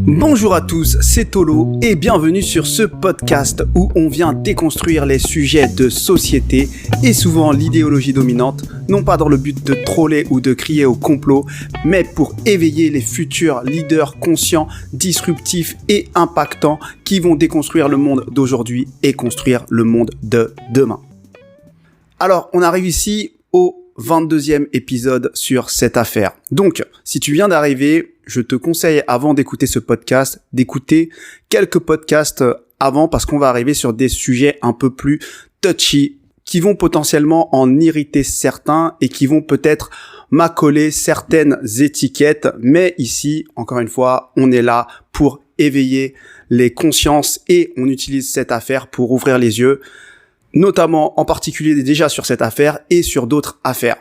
Bonjour à tous, c'est Tolo et bienvenue sur ce podcast où on vient déconstruire les sujets de société et souvent l'idéologie dominante, non pas dans le but de troller ou de crier au complot, mais pour éveiller les futurs leaders conscients, disruptifs et impactants qui vont déconstruire le monde d'aujourd'hui et construire le monde de demain. Alors, on arrive ici au 22e épisode sur cette affaire. Donc, si tu viens d'arriver, je te conseille avant d'écouter ce podcast, d'écouter quelques podcasts avant parce qu'on va arriver sur des sujets un peu plus touchy qui vont potentiellement en irriter certains et qui vont peut-être m'accoler certaines étiquettes. Mais ici, encore une fois, on est là pour éveiller les consciences et on utilise cette affaire pour ouvrir les yeux, notamment en particulier déjà sur cette affaire et sur d'autres affaires.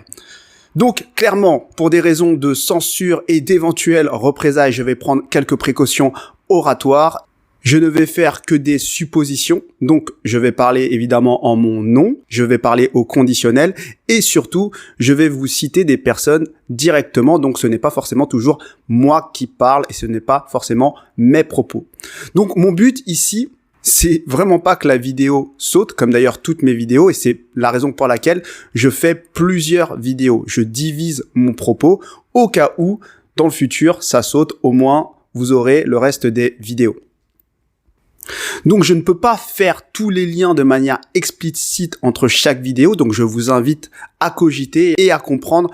Donc clairement, pour des raisons de censure et d'éventuelles représailles, je vais prendre quelques précautions oratoires. Je ne vais faire que des suppositions, donc je vais parler évidemment en mon nom, je vais parler au conditionnel et surtout, je vais vous citer des personnes directement, donc ce n'est pas forcément toujours moi qui parle et ce n'est pas forcément mes propos. Donc mon but ici, c'est vraiment pas que la vidéo saute, comme d'ailleurs toutes mes vidéos, et c'est la raison pour laquelle je fais plusieurs vidéos. Je divise mon propos au cas où, dans le futur, ça saute, au moins vous aurez le reste des vidéos. Donc je ne peux pas faire tous les liens de manière explicite entre chaque vidéo, donc je vous invite à cogiter et à comprendre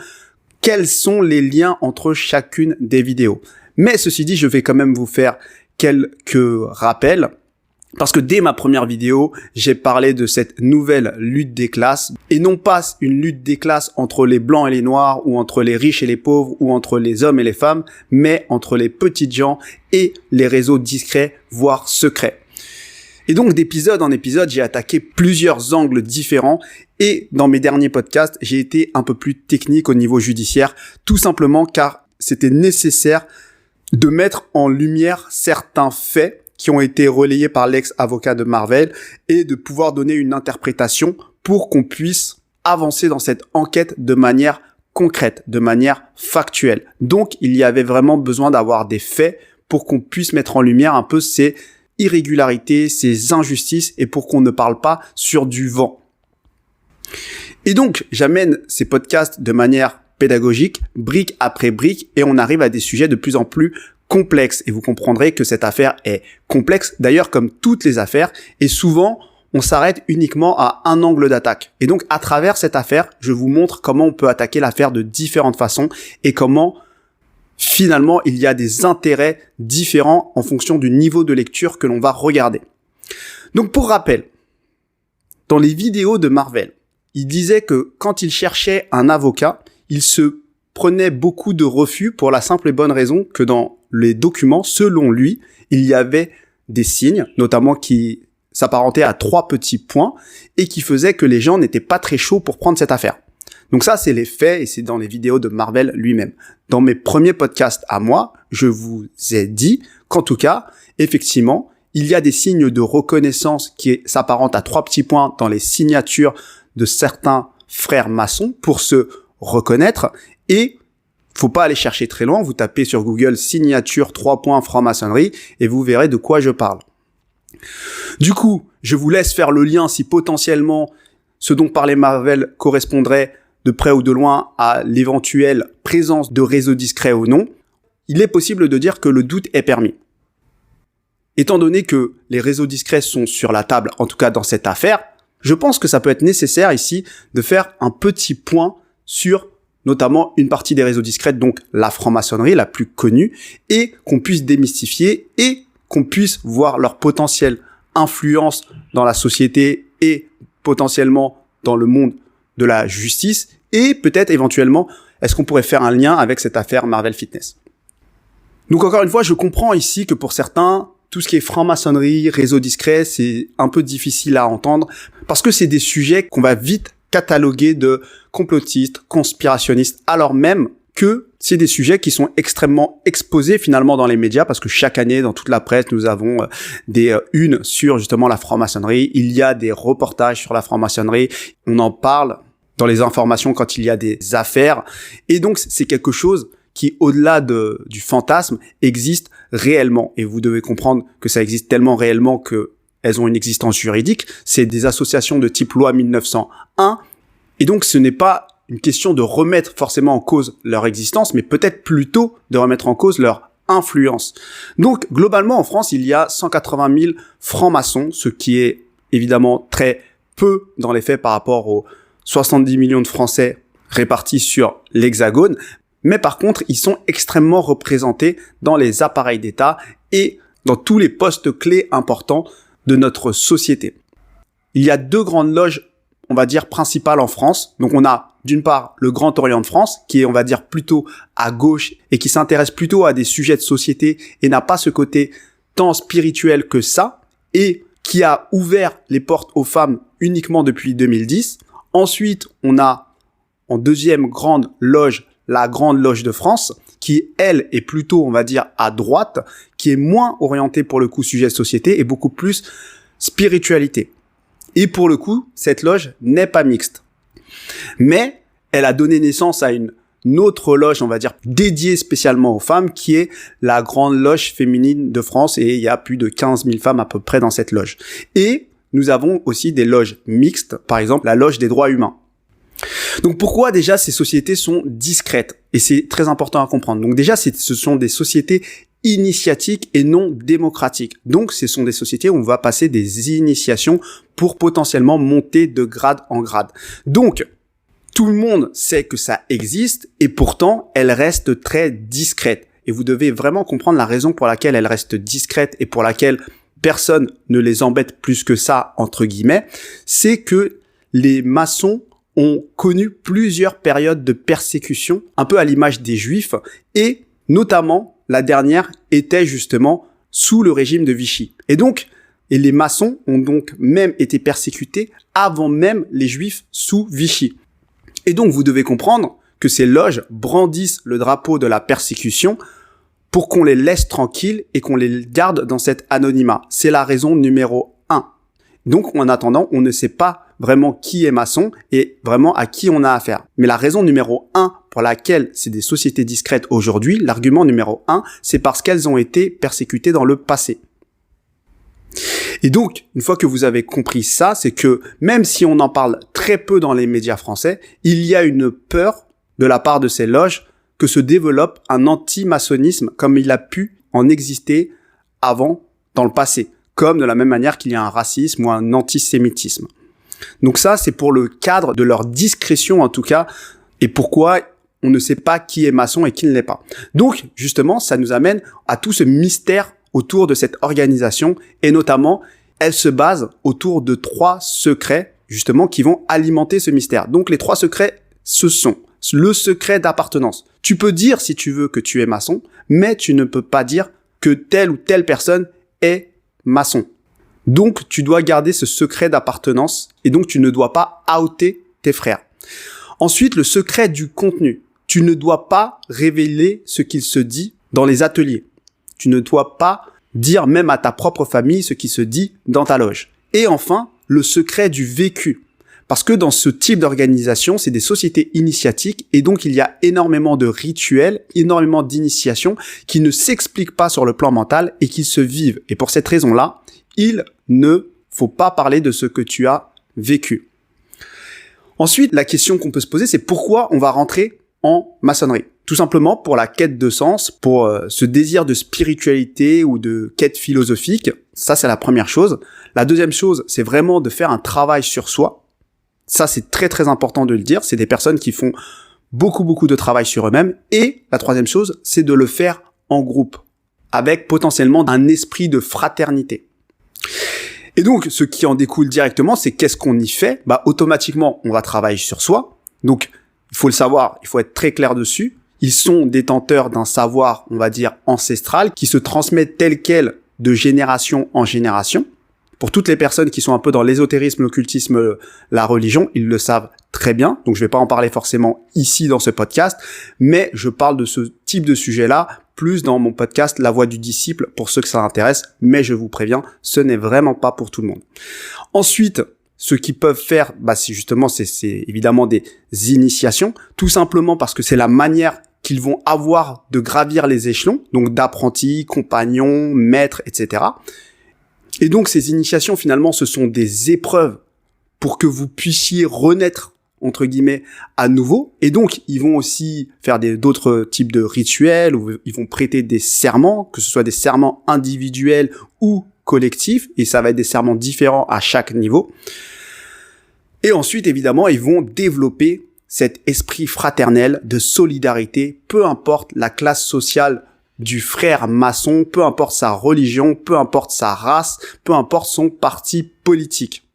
quels sont les liens entre chacune des vidéos. Mais ceci dit, je vais quand même vous faire quelques rappels. Parce que dès ma première vidéo, j'ai parlé de cette nouvelle lutte des classes, et non pas une lutte des classes entre les blancs et les noirs, ou entre les riches et les pauvres, ou entre les hommes et les femmes, mais entre les petites gens et les réseaux discrets, voire secrets. Et donc d'épisode en épisode, j'ai attaqué plusieurs angles différents, et dans mes derniers podcasts, j'ai été un peu plus technique au niveau judiciaire, tout simplement car c'était nécessaire de mettre en lumière certains faits qui ont été relayés par l'ex-avocat de Marvel et de pouvoir donner une interprétation pour qu'on puisse avancer dans cette enquête de manière concrète, de manière factuelle. Donc, il y avait vraiment besoin d'avoir des faits pour qu'on puisse mettre en lumière un peu ces irrégularités, ces injustices et pour qu'on ne parle pas sur du vent. Et donc, j'amène ces podcasts de manière pédagogique, brique après brique, et on arrive à des sujets de plus en plus complexe, et vous comprendrez que cette affaire est complexe, d'ailleurs comme toutes les affaires, et souvent on s'arrête uniquement à un angle d'attaque. Et donc à travers cette affaire, je vous montre comment on peut attaquer l'affaire de différentes façons, et comment finalement il y a des intérêts différents en fonction du niveau de lecture que l'on va regarder. Donc pour rappel, dans les vidéos de Marvel, il disait que quand il cherchait un avocat, il se prenait beaucoup de refus pour la simple et bonne raison que dans les documents, selon lui, il y avait des signes, notamment qui s'apparentaient à 3 petits points et qui faisaient que les gens n'étaient pas très chauds pour prendre cette affaire. Donc ça, c'est les faits et c'est dans les vidéos de Marvel lui-même. Dans mes premiers podcasts à moi, je vous ai dit qu'en tout cas, effectivement, il y a des signes de reconnaissance qui s'apparentent à 3 petits points dans les signatures de certains frères maçons pour se reconnaître. Et faut pas aller chercher très loin, vous tapez sur Google signature 3 points franc-maçonnerie et vous verrez de quoi je parle. Du coup, je vous laisse faire le lien si potentiellement ce dont parlait Marvel correspondrait de près ou de loin à l'éventuelle présence de réseaux discrets ou non. Il est possible de dire que le doute est permis. Étant donné que les réseaux discrets sont sur la table, en tout cas dans cette affaire, je pense que ça peut être nécessaire ici de faire un petit point sur notamment une partie des réseaux discrets, donc la franc-maçonnerie la plus connue, et qu'on puisse démystifier et qu'on puisse voir leur potentielle influence dans la société et potentiellement dans le monde de la justice, et peut-être éventuellement, est-ce qu'on pourrait faire un lien avec cette affaire Marvel Fitness. Donc encore une fois, je comprends ici que pour certains, tout ce qui est franc-maçonnerie, réseau discret, c'est un peu difficile à entendre, parce que c'est des sujets qu'on va vite catalogués de complotistes, conspirationnistes, alors même que c'est des sujets qui sont extrêmement exposés finalement dans les médias, parce que chaque année, dans toute la presse, nous avons des unes sur justement la franc-maçonnerie, il y a des reportages sur la franc-maçonnerie, on en parle dans les informations quand il y a des affaires, et donc c'est quelque chose qui, au-delà du fantasme, existe réellement, et vous devez comprendre que ça existe tellement réellement que elles ont une existence juridique, c'est des associations de type loi 1901, et donc ce n'est pas une question de remettre forcément en cause leur existence, mais peut-être plutôt de remettre en cause leur influence. Donc globalement en France, il y a 180 000 francs-maçons, ce qui est évidemment très peu dans les faits par rapport aux 70 millions de Français répartis sur l'Hexagone, mais par contre, ils sont extrêmement représentés dans les appareils d'État et dans tous les postes clés importants de notre société. Il y a 2 grandes loges, on va dire, principales en France. Donc on a d'une part le Grand Orient de France, qui est, on va dire, plutôt à gauche et qui s'intéresse plutôt à des sujets de société et n'a pas ce côté tant spirituel que ça, et qui a ouvert les portes aux femmes uniquement depuis 2010. Ensuite, on a en deuxième grande loge la Grande Loge de France, qui, elle, est plutôt, on va dire, à droite, qui est moins orientée, pour le coup, sujet de société, et beaucoup plus spiritualité. Et pour le coup, cette loge n'est pas mixte. Mais elle a donné naissance à une autre loge, on va dire, dédiée spécialement aux femmes, qui est la Grande Loge féminine de France, et il y a plus de 15 000 femmes à peu près dans cette loge. Et nous avons aussi des loges mixtes, par exemple la Loge des droits humains. Donc pourquoi déjà ces sociétés sont discrètes? Et c'est très important à comprendre. Donc déjà, ce sont des sociétés initiatiques et non démocratiques. Donc ce sont des sociétés où on va passer des initiations pour potentiellement monter de grade en grade. Donc tout le monde sait que ça existe et pourtant elles restent très discrètes. Et vous devez vraiment comprendre la raison pour laquelle elles restent discrètes et pour laquelle personne ne les embête plus que ça, entre guillemets, c'est que les maçons ont connu plusieurs périodes de persécution, un peu à l'image des Juifs, et notamment, la dernière était justement sous le régime de Vichy. Et les maçons ont donc même été persécutés avant même les Juifs sous Vichy. Et donc, vous devez comprendre que ces loges brandissent le drapeau de la persécution pour qu'on les laisse tranquilles et qu'on les garde dans cet anonymat. C'est la raison numéro 1. Donc, en attendant, on ne sait pas vraiment qui est maçon et vraiment à qui on a affaire. Mais la raison numéro 1 pour laquelle c'est des sociétés discrètes aujourd'hui, l'argument numéro 1, c'est parce qu'elles ont été persécutées dans le passé. Et donc, une fois que vous avez compris ça, c'est que même si on en parle très peu dans les médias français, il y a une peur de la part de ces loges que se développe un anti-maçonnisme comme il a pu en exister avant dans le passé, comme de la même manière qu'il y a un racisme ou un antisémitisme. Donc ça, c'est pour le cadre de leur discrétion en tout cas, et pourquoi on ne sait pas qui est maçon et qui ne l'est pas. Donc, justement, ça nous amène à tout ce mystère autour de cette organisation, et notamment, elle se base autour de 3 secrets, justement, qui vont alimenter ce mystère. Donc, les 3 secrets, ce sont le secret d'appartenance. Tu peux dire, si tu veux, que tu es maçon, mais tu ne peux pas dire que telle ou telle personne est maçon. Donc, tu dois garder ce secret d'appartenance et donc tu ne dois pas outer tes frères. Ensuite, le secret du contenu. Tu ne dois pas révéler ce qu'il se dit dans les ateliers. Tu ne dois pas dire même à ta propre famille ce qui se dit dans ta loge. Et enfin, le secret du vécu. Parce que dans ce type d'organisation, c'est des sociétés initiatiques et donc il y a énormément de rituels, énormément d'initiations qui ne s'expliquent pas sur le plan mental et qui se vivent. Et pour cette raison-là, il ne faut pas parler de ce que tu as vécu. Ensuite, la question qu'on peut se poser, c'est pourquoi on va rentrer en maçonnerie? Tout simplement pour la quête de sens, pour ce désir de spiritualité ou de quête philosophique. Ça, c'est la première chose. La deuxième chose, c'est vraiment de faire un travail sur soi. Ça, c'est très très important de le dire. C'est des personnes qui font beaucoup de travail sur eux-mêmes. Et la troisième chose, c'est de le faire en groupe, avec potentiellement un esprit de fraternité. Et donc, ce qui en découle directement, c'est qu'est-ce qu'on y fait? Automatiquement, on va travailler sur soi. Donc, il faut le savoir, il faut être très clair dessus. Ils sont détenteurs d'un savoir, on va dire, ancestral, qui se transmet tel quel de génération en génération. Pour toutes les personnes qui sont un peu dans l'ésotérisme, l'occultisme, la religion, ils le savent très bien. Donc, je vais pas en parler forcément ici dans ce podcast, mais je parle de ce type de sujet-là plus dans mon podcast La Voix du Disciple pour ceux que ça intéresse. Mais je vous préviens, ce n'est vraiment pas pour tout le monde. Ensuite, ce qu'ils peuvent faire, c'est évidemment des initiations, tout simplement parce que c'est la manière qu'ils vont avoir de gravir les échelons, donc d'apprentis, compagnons, maîtres, etc. Et donc ces initiations finalement ce sont des épreuves pour que vous puissiez renaître entre guillemets à nouveau, et donc ils vont aussi faire d'autres types de rituels où ils vont prêter des serments, que ce soit des serments individuels ou collectifs, et ça va être des serments différents à chaque niveau. Et ensuite évidemment ils vont développer cet esprit fraternel de solidarité, peu importe la classe sociale du frère maçon, peu importe sa religion, peu importe sa race, peu importe son parti politique.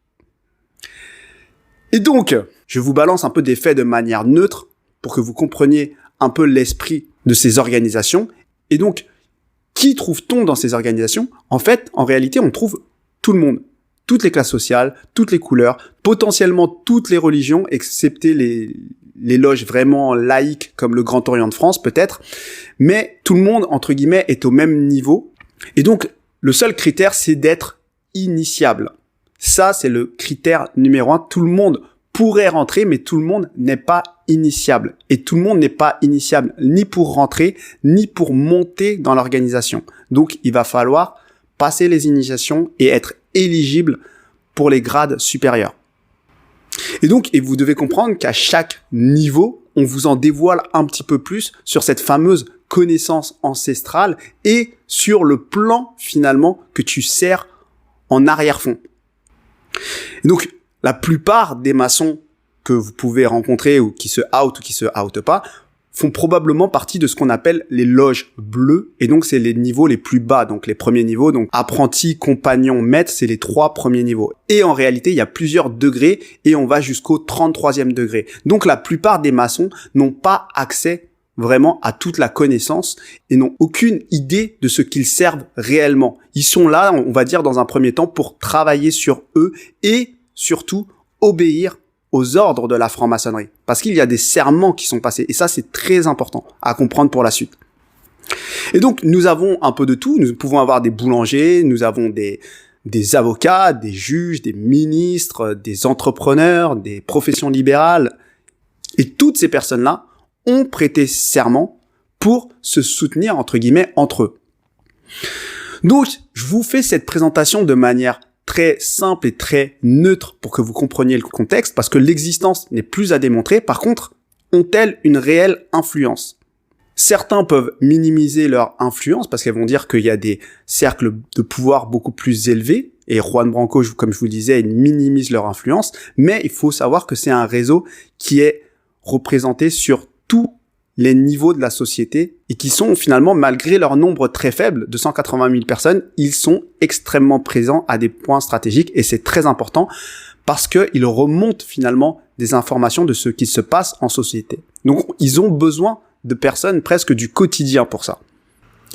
Et donc, je vous balance un peu des faits de manière neutre pour que vous compreniez un peu l'esprit de ces organisations. Et donc, qui trouve-t-on dans ces organisations ? En fait, en réalité, on trouve tout le monde. Toutes les classes sociales, toutes les couleurs, potentiellement toutes les religions, excepté les loges vraiment laïques comme le Grand Orient de France peut-être. Mais tout le monde, entre guillemets, est au même niveau. Et donc, le seul critère, c'est d'être initiable. Ça, c'est le critère numéro 1. Tout le monde pourrait rentrer, mais tout le monde n'est pas initiable. Et tout le monde n'est pas initiable ni pour rentrer, ni pour monter dans l'organisation. Donc, il va falloir passer les initiations et être éligible pour les grades supérieurs. Et donc, vous devez comprendre qu'à chaque niveau, on vous en dévoile un petit peu plus sur cette fameuse connaissance ancestrale et sur le plan, finalement, que tu sers en arrière-fond. Donc, la plupart des maçons que vous pouvez rencontrer ou qui se out ou qui se outent pas font probablement partie de ce qu'on appelle les loges bleues. Et donc, c'est les niveaux les plus bas, donc les premiers niveaux. Donc, apprenti, compagnon, maître, c'est les 3 premiers niveaux. Et en réalité, il y a plusieurs degrés et on va jusqu'au 33e degré. Donc, la plupart des maçons n'ont pas accès vraiment à toute la connaissance et n'ont aucune idée de ce qu'ils servent réellement. Ils sont là, on va dire, dans un premier temps pour travailler sur eux et surtout obéir aux ordres de la franc-maçonnerie. Parce qu'il y a des serments qui sont passés et ça, c'est très important à comprendre pour la suite. Et donc, nous avons un peu de tout. Nous pouvons avoir des boulangers, nous avons des avocats, des juges, des ministres, des entrepreneurs, des professions libérales. Et toutes ces personnes-là ont prêté serment pour se soutenir, entre guillemets, entre eux. Donc, je vous fais cette présentation de manière très simple et très neutre pour que vous compreniez le contexte, parce que l'existence n'est plus à démontrer. Par contre, ont-elles une réelle influence ? Certains peuvent minimiser leur influence parce qu'elles vont dire qu'il y a des cercles de pouvoir beaucoup plus élevés, et Juan Branco, comme je vous le disais, ils minimisent leur influence, mais il faut savoir que c'est un réseau qui est représenté sur tous les niveaux de la société et qui sont finalement, malgré leur nombre très faible de 180 000 personnes, ils sont extrêmement présents à des points stratégiques et c'est très important parce qu'ils remontent finalement des informations de ce qui se passe en société. Donc, ils ont besoin de personnes presque du quotidien pour ça.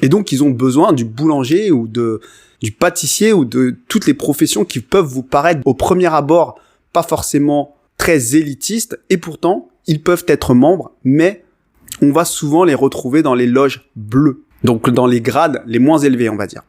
Et donc, ils ont besoin du boulanger ou du pâtissier ou de toutes les professions qui peuvent vous paraître au premier abord pas forcément très élitistes et pourtant, ils peuvent être membres, mais on va souvent les retrouver dans les loges bleues, donc dans les grades les moins élevés, on va dire.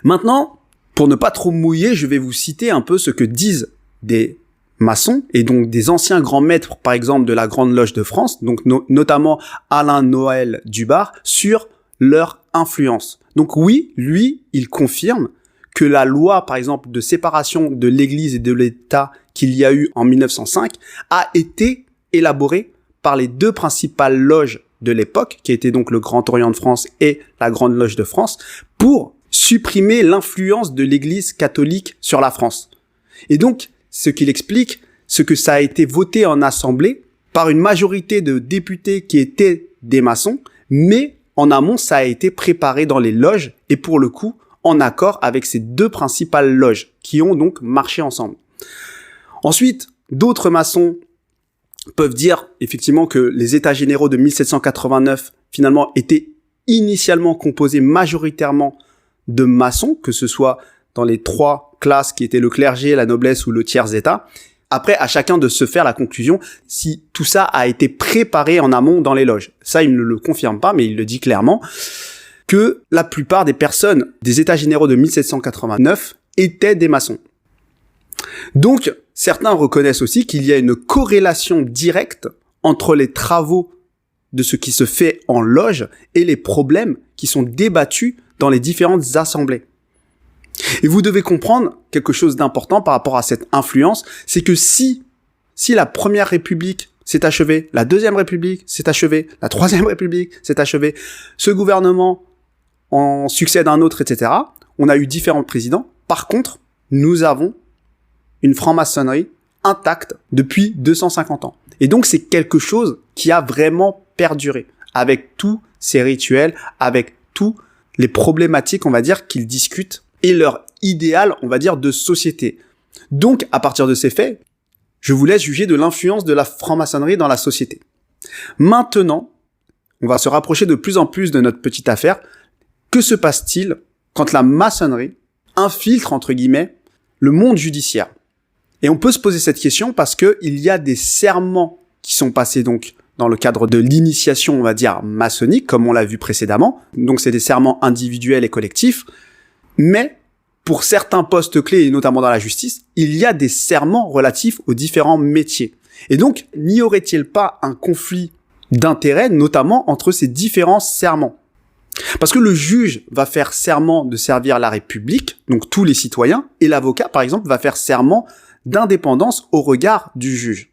Maintenant, pour ne pas trop mouiller, je vais vous citer un peu ce que disent des maçons, et donc des anciens grands maîtres, par exemple, de la Grande Loge de France, donc notamment Alain Noël Dubar, sur leur influence. Donc oui, lui, il confirme que la loi, par exemple, de séparation de l'Église et de l'État qu'il y a eu en 1905 a été élaborée par les 2 principales loges de l'époque, qui étaient donc le Grand Orient de France et la Grande Loge de France, pour supprimer l'influence de l'Église catholique sur la France. Et donc, ce qu'il explique, c'est que ça a été voté en assemblée par une majorité de députés qui étaient des maçons, mais en amont, ça a été préparé dans les loges, et pour le coup, en accord avec ces 2 principales loges, qui ont donc marché ensemble. Ensuite, d'autres maçons peuvent dire effectivement que les États généraux de 1789 finalement étaient initialement composés majoritairement de maçons, que ce soit dans les 3 classes qui étaient le clergé, la noblesse ou le tiers-état. Après, à chacun de se faire la conclusion si tout ça a été préparé en amont dans les loges. Ça, il ne le confirme pas, mais il le dit clairement, que la plupart des personnes des États généraux de 1789 étaient des maçons. Donc, certains reconnaissent aussi qu'il y a une corrélation directe entre les travaux de ce qui se fait en loge et les problèmes qui sont débattus dans les différentes assemblées. Et vous devez comprendre quelque chose d'important par rapport à cette influence, c'est que si la Première République s'est achevée, la Deuxième République s'est achevée, la Troisième République s'est achevée, ce gouvernement en succède un autre, etc., on a eu différents présidents. Par contre, nous avons une franc-maçonnerie intacte depuis 250 ans. Et donc, c'est quelque chose qui a vraiment perduré, avec tous ces rituels, avec tous les problématiques, on va dire, qu'ils discutent, et leur idéal, on va dire, de société. Donc, à partir de ces faits, je vous laisse juger de l'influence de la franc-maçonnerie dans la société. Maintenant, on va se rapprocher de plus en plus de notre petite affaire. Que se passe-t-il quand la maçonnerie infiltre, entre guillemets, le monde judiciaire? Et on peut se poser cette question parce que il y a des serments qui sont passés donc dans le cadre de l'initiation, on va dire, maçonnique, comme on l'a vu précédemment. Donc, c'est des serments individuels et collectifs. Mais, pour certains postes clés, et notamment dans la justice, il y a des serments relatifs aux différents métiers. Et donc, n'y aurait-il pas un conflit d'intérêts, notamment entre ces différents serments? Parce que le juge va faire serment de servir la République, donc tous les citoyens, et l'avocat, par exemple, va faire serment d'indépendance au regard du juge.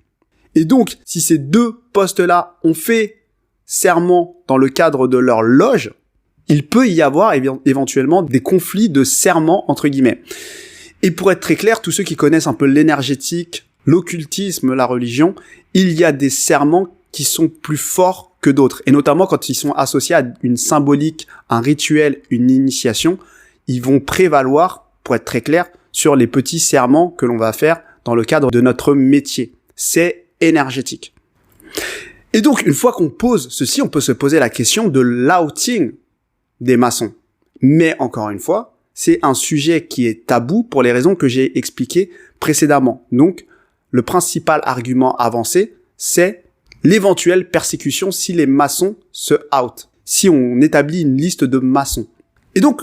Et donc, si ces deux postes-là ont fait serment dans le cadre de leur loge, il peut y avoir éventuellement des conflits de serment, entre guillemets. Et pour être très clair, tous ceux qui connaissent un peu l'énergétique, l'occultisme, la religion, il y a des serments qui sont plus forts que d'autres. Et notamment quand ils sont associés à une symbolique, un rituel, une initiation, ils vont prévaloir, pour être très clair, sur les petits serments que l'on va faire dans le cadre de notre métier. C'est énergétique. Et donc, une fois qu'on pose ceci, on peut se poser la question de l'outing des maçons. Mais encore une fois, c'est un sujet qui est tabou pour les raisons que j'ai expliquées précédemment. Donc, le principal argument avancé, c'est l'éventuelle persécution si les maçons se out, si on établit une liste de maçons. Et donc,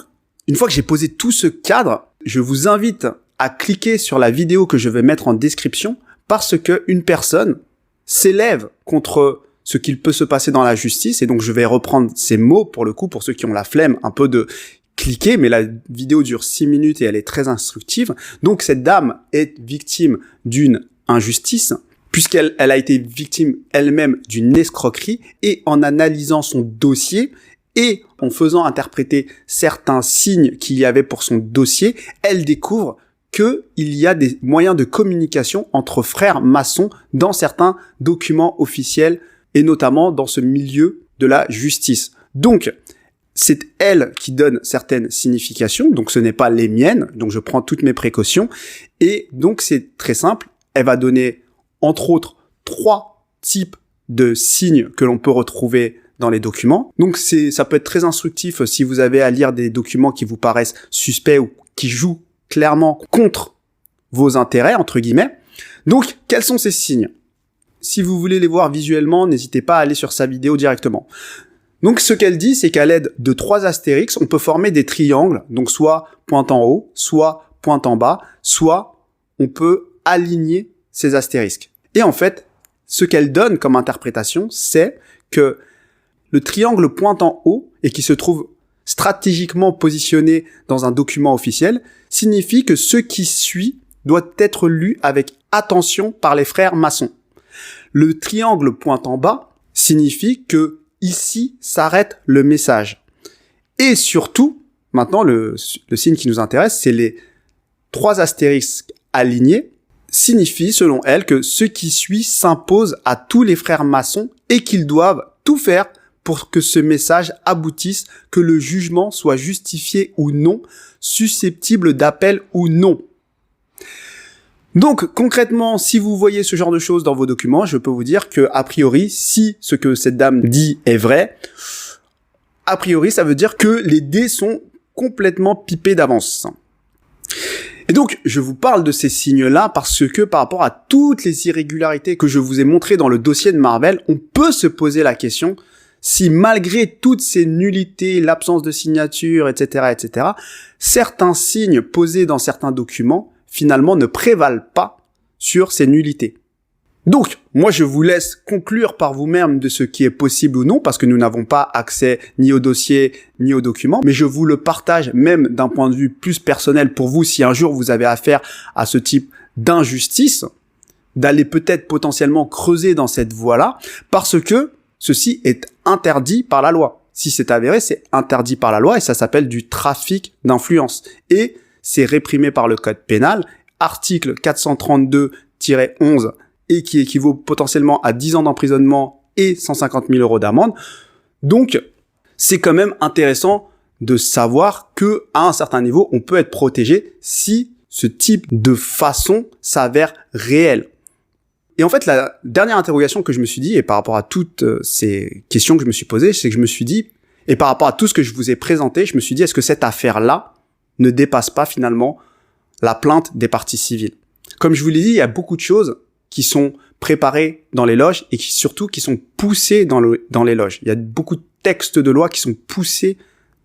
une fois que j'ai posé tout ce cadre, je vous invite à cliquer sur la vidéo que je vais mettre en description parce que une personne s'élève contre ce qu'il peut se passer dans la justice, et donc je vais reprendre ces mots pour le coup, pour ceux qui ont la flemme un peu de cliquer, mais la vidéo dure 6 minutes et elle est très instructive. Donc cette dame est victime d'une injustice, puisqu'elle a été victime elle-même d'une escroquerie, et en analysant son dossier et en faisant interpréter certains signes qu'il y avait pour son dossier, elle découvre qu'il y a des moyens de communication entre frères maçons dans certains documents officiels, et notamment dans ce milieu de la justice. Donc, c'est elle qui donne certaines significations, donc ce n'est pas les miennes, donc je prends toutes mes précautions, et donc c'est très simple, elle va donner, entre autres, 3 types de signes que l'on peut retrouver dans les documents. Donc ça peut être très instructif si vous avez à lire des documents qui vous paraissent suspects ou qui jouent clairement contre vos intérêts, entre guillemets. Donc, quels sont ces signes? Si vous voulez les voir visuellement, n'hésitez pas à aller sur sa vidéo directement. Donc, ce qu'elle dit, c'est qu'à l'aide de 3 astérix, on peut former des triangles, donc soit pointe en haut, soit pointe en bas, soit on peut aligner ces astérisques. Et en fait, ce qu'elle donne comme interprétation, c'est que le triangle pointe en haut et qui se trouve stratégiquement positionné dans un document officiel signifie que ce qui suit doit être lu avec attention par les frères maçons. Le triangle pointe en bas signifie que ici s'arrête le message. Et surtout, maintenant le signe qui nous intéresse, c'est les 3 astérisques alignés, signifie selon elle que ce qui suit s'impose à tous les frères maçons et qu'ils doivent tout faire pour que ce message aboutisse, que le jugement soit justifié ou non, susceptible d'appel ou non. Donc, concrètement, si vous voyez ce genre de choses dans vos documents, je peux vous dire que, a priori, si ce que cette dame dit est vrai, a priori, ça veut dire que les dés sont complètement pipés d'avance. Et donc, je vous parle de ces signes-là parce que par rapport à toutes les irrégularités que je vous ai montrées dans le dossier de Marvel, on peut se poser la question si malgré toutes ces nullités, l'absence de signature, etc., certains signes posés dans certains documents, finalement, ne prévalent pas sur ces nullités. Donc, moi, je vous laisse conclure par vous-même de ce qui est possible ou non, parce que nous n'avons pas accès ni au dossier, ni aux documents, mais je vous le partage même d'un point de vue plus personnel pour vous, si un jour vous avez affaire à ce type d'injustice, d'aller peut-être potentiellement creuser dans cette voie-là, parce que ceci est interdit par la loi. Si c'est avéré, c'est interdit par la loi et ça s'appelle du trafic d'influence. Et c'est réprimé par le code pénal, article 432-11, et qui équivaut potentiellement à 10 ans d'emprisonnement et 150 000 € d'amende. Donc, c'est quand même intéressant de savoir que à un certain niveau, on peut être protégé si ce type de façon s'avère réel. Et en fait, la dernière interrogation que je me suis dit, et par rapport à toutes ces questions que je me suis posées, c'est que je me suis dit, et par rapport à tout ce que je vous ai présenté, je me suis dit, est-ce que cette affaire-là ne dépasse pas finalement la plainte des parties civiles? Comme je vous l'ai dit, il y a beaucoup de choses qui sont préparées dans les loges et surtout qui sont poussées dans les loges. Il y a beaucoup de textes de loi qui sont poussés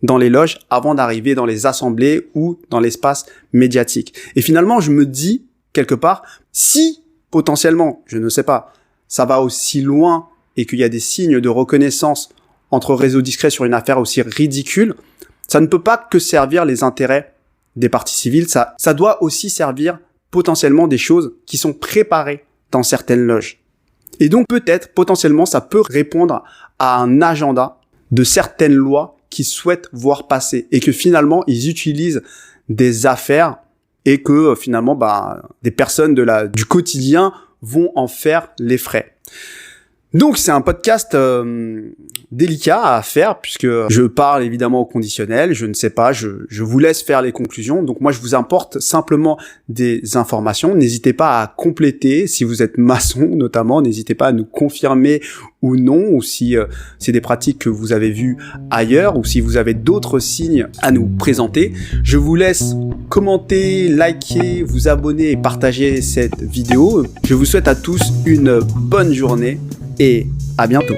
dans les loges avant d'arriver dans les assemblées ou dans l'espace médiatique. Et finalement, je me dis, quelque part, si potentiellement, je ne sais pas, ça va aussi loin et qu'il y a des signes de reconnaissance entre réseaux discrets sur une affaire aussi ridicule, ça ne peut pas que servir les intérêts des parties civiles, ça doit aussi servir potentiellement des choses qui sont préparées dans certaines loges. Et donc peut-être, potentiellement, ça peut répondre à un agenda de certaines lois qu'ils souhaitent voir passer et que finalement, ils utilisent des affaires et que finalement, des personnes du quotidien vont en faire les frais. Donc c'est un podcast délicat à faire puisque je parle évidemment au conditionnel, je ne sais pas, je vous laisse faire les conclusions. Donc moi je vous apporte simplement des informations. N'hésitez pas à compléter si vous êtes maçon notamment, n'hésitez pas à nous confirmer ou non, ou si c'est des pratiques que vous avez vues ailleurs, ou si vous avez d'autres signes à nous présenter. Je vous laisse commenter, liker, vous abonner et partager cette vidéo. Je vous souhaite à tous une bonne journée et à bientôt.